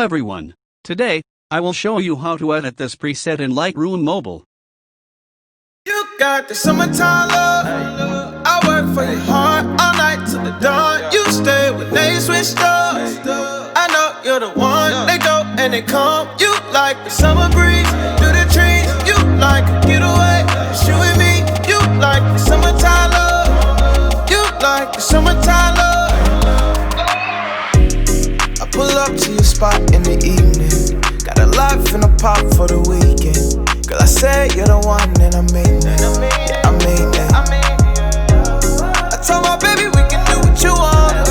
everyone. Today, I will show you how to edit this preset in Lightroom Mobile. You got the summertime love. I work for you hard all night till the dawn. You stay when they switch stars. I know you're the one. They go and they come. You like the summer breeze through the trees. You like a getaway. It's you and me. You like the summertime love. You like the summertime love. I pull up to your spot in the evening. Got a life in a pop for the weekend. Girl, I said you're the one and I mean it. Yeah, I mean it. I told my baby we can do what you want.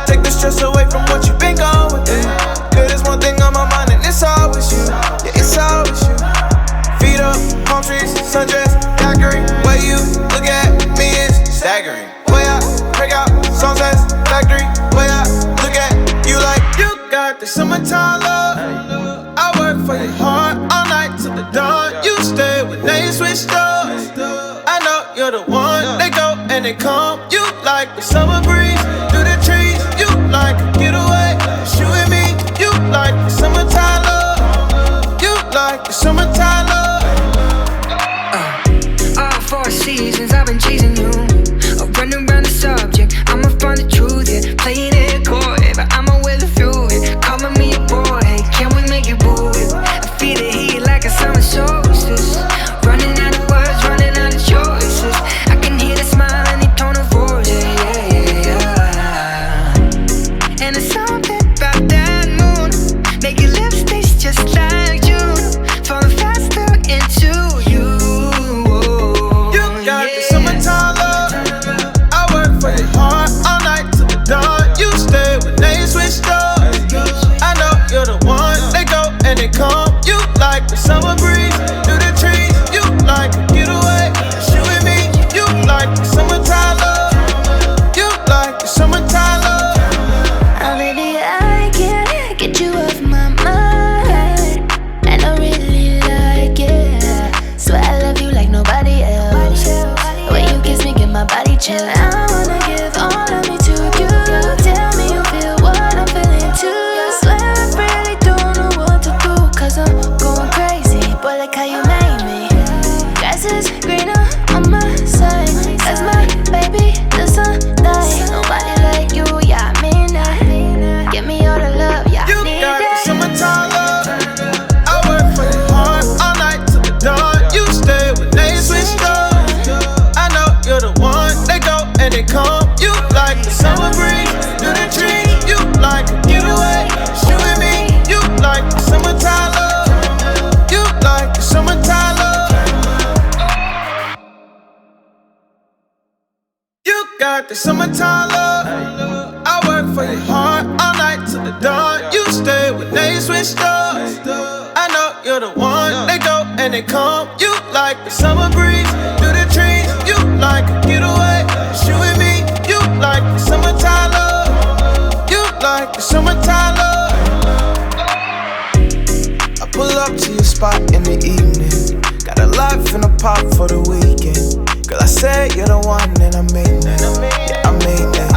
Take the stress away from what you've been going through. Girl, there's one thing on my mind and it's always you. Yeah, it's always you. Feet up, palm trees, sundress, daiquiri. Way you look at me is staggering. Way I break out, sunsets, factory. Way I look at you like you got the summertime love. I work for you hard all night till the dawn. You stay when they switch stars. I know you're the one. They go and they come. You like the summer breeze through the trees. You like a getaway. It's you and me. You like the summertime love. You like the summertime love. All 4 seasons I've been chasing you. Running around the subject, I'ma find the truth, yeah. Playing it coy, but I'ma weather through it. Calling me a boy, hey, can we make it move? I feel the heat like a summer solstice. Running out of words, running out of choices. I can hear the smile and the tone of voice, yeah. And it's something about that moon. Make your lips taste just like June. Falling faster into you. You got the summertime love. I work for you hard all night till the dawn. You stay when they switch stars. I know you're the one. They go and they come. You like the summer breeze through the trees. You like a getaway. It's you and me. You like the summertime love. You like the summertime love. Oh baby, I can't get you off my mind. And I really like it. Swear I love you like nobody else. When you kiss me, get my body chill. I wanna give all of me to you. Tell me you feel what I'm feeling too. Swear I really don't know what to do, 'cause I'm going crazy. Boy, like how you made me. Grass is greener on my side. That's my baby, the sunlight. Nobody like you, yeah, I mean that. Give me all the love, yeah, You I need got the that. summertime love. I work for you hard all night till the dawn. You stay when they switch stars. I know you're the one. They go and they come. You like the summer breeze through the trees. You like a getaway. It's you and me. You like the summertime love. You like the summertime love. You got the summertime love. I work for you hard all night till the dawn. You stay when they switch stars. I know you're the one. They go and they come. You like the summer breeze through the trees. You like a getaway. It's you and me. You like the summertime love. You like the summertime love. I pull up to your spot in the evening. Got a life in a pop for the weekend. Girl, I said you're the one and I mean it. Yeah, I mean it.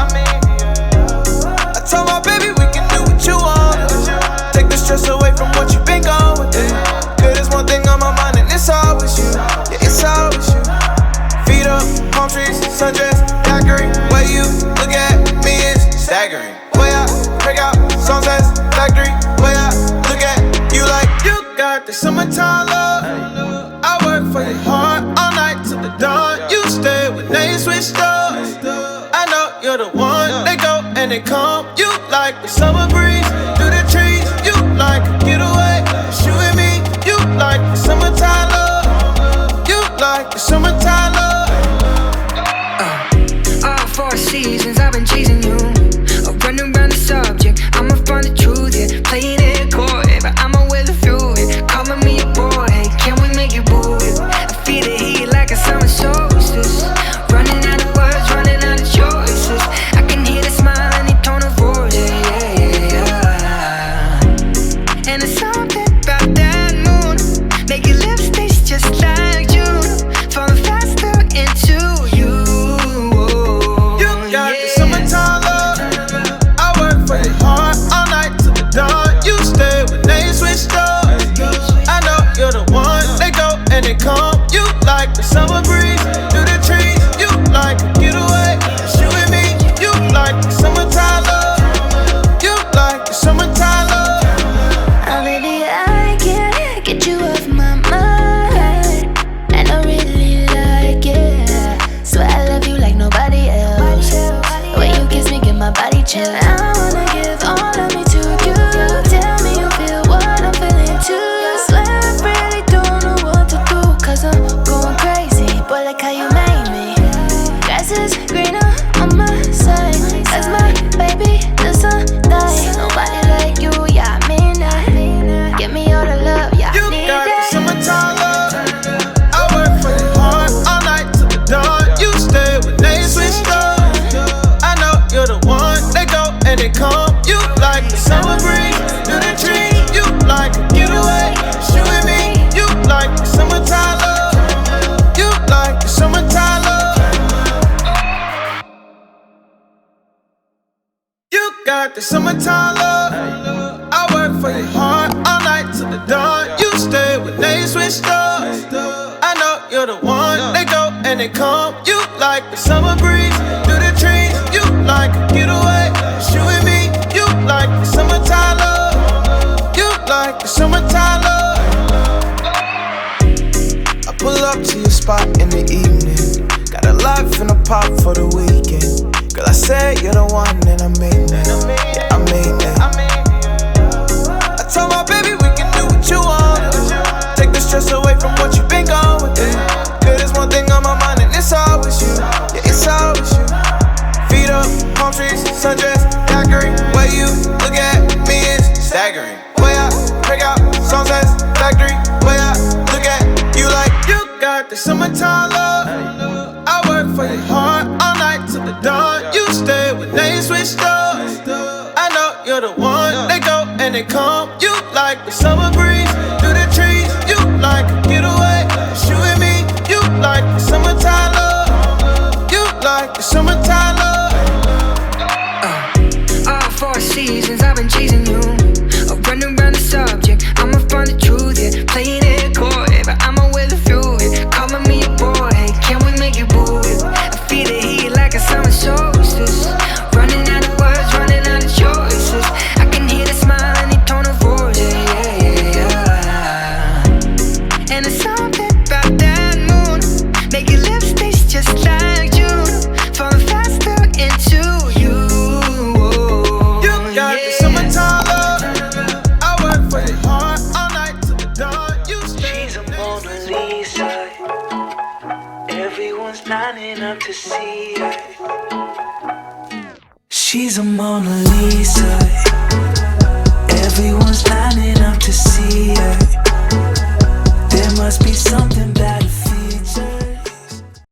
I told my baby we can do what you want. Take the stress away from what you've been going through. Girl, there's one thing on my mind and it's always you. Yeah, it's always you. Feet up, palm trees, sundress, daiquiri. Way you look at me is staggering. Way I break out, sunsets, factory. Way I look at you like you got the summertime love. I work for you hard all night till the dawn. You stay when they switch stars. I know you're the one. They go and they come. You like the summer breeze through the trees. You like a getaway. It's you and me. You like the summertime love. You like the summertime love. All 4 seasons I've been chasing you. Running around the subject, I'ma find the truth, yeah. Playing it coy, but I'ma weather through it. Calling me a boy, hey, can we make it move? I feel the heat like a summer solstice. Running out of words, running out of choices. I can hear the smile and the tone of voice, yeah. And it's something about that moon. Make your lips taste just like June. Falling faster into you. You got the summertime love. I work for you hard all night till the dawn. You stay chill. I wanna give all of me to you. Tell me you feel what I'm feeling too. Swear I really don't know what to do, cause I'm going crazy, boy, like how you made me. Grass is greener on my side, that's my baby, the sunlight. Nobody like you, yeah, I mean that. Give me all the love, yeah, I need got that. the summertime love. I work for you hard all night till the dawn. You stay when they switch up. I know you're the one. They go and they come. You like the summer breeze through the trees. You like a getaway, you and me. You like the summertime love. You like the summertime love. You got the summertime love. I work for you hard all night till the dawn. You stay when they switched up. I know you're the one. They go and they come. You like the summer breeze through the trees. You like a getaway, you and me. You like the summertime love. You like the summertime love. I pull up to your spot in the evening. Got a life in a pop for the weekend. Girl, I said you're the one and I mean that. Yeah, I mean that. I told my baby we can do what you want. Take the stress away from what you've been going through. Girl, there's one thing on my mind and it's always you. Yeah, it's always you. Feet up, palm trees, sundress, daiquiri. Way you look at me is staggering. Way I break out, sunsets, factory. Way I look at you like you got the summertime love. I work for you hard all night till the dawn. You stay when they switched up. I know you're the one. They go and they come. You like the summer breeze through the trees. You like a getaway, you and me. You like the summertime love. You like the summertime love. All 4 seasons I've been chasing you. Running around the subject, I'ma find the truth, yeah. Playing it coy, but I'ma with a few, yeah. Calling me a boy, hey, can we make it boo, yeah? I feel the heat like a summer solstice. Running out of words, running out of choices. I can hear the smile and the tone of voice, yeah, yeah, yeah. And it's something about that moon, make your lips taste just like June. Falling faster into you. You got the summertime love. I work for you hard all night till the dawn. You stay. She's a Mona Lisa. Everyone's lining up to see her. She's a Mona Lisa. Everyone's